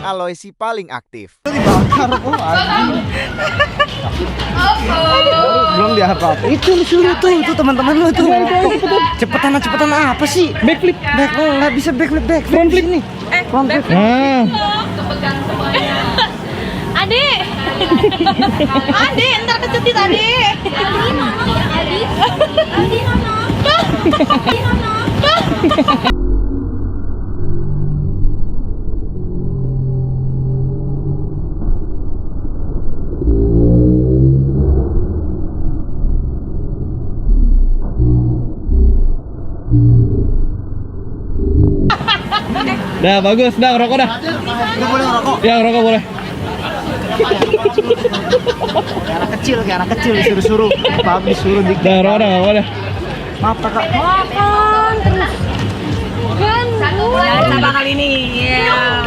Aloy si paling aktif. Dibakar kok anjing. Belum diangkat. Itu suruh tuh teman-teman lu tuh. Cepetan apa sih? Backflip. Nggak bisa backflip front flip nih. Front flip. Adik. Adik, ntar kecetit adik. Adi mana? Dah bagus, dah rokok dah. Udah boleh ngerokok. Ya rokok boleh. Kayak anak kecil disuruh-suruh. Paham disuruh dikit. Dah rokok dah nggak boleh. Maaf kakak. Makan terus. Kan, sama kali ini. Ya.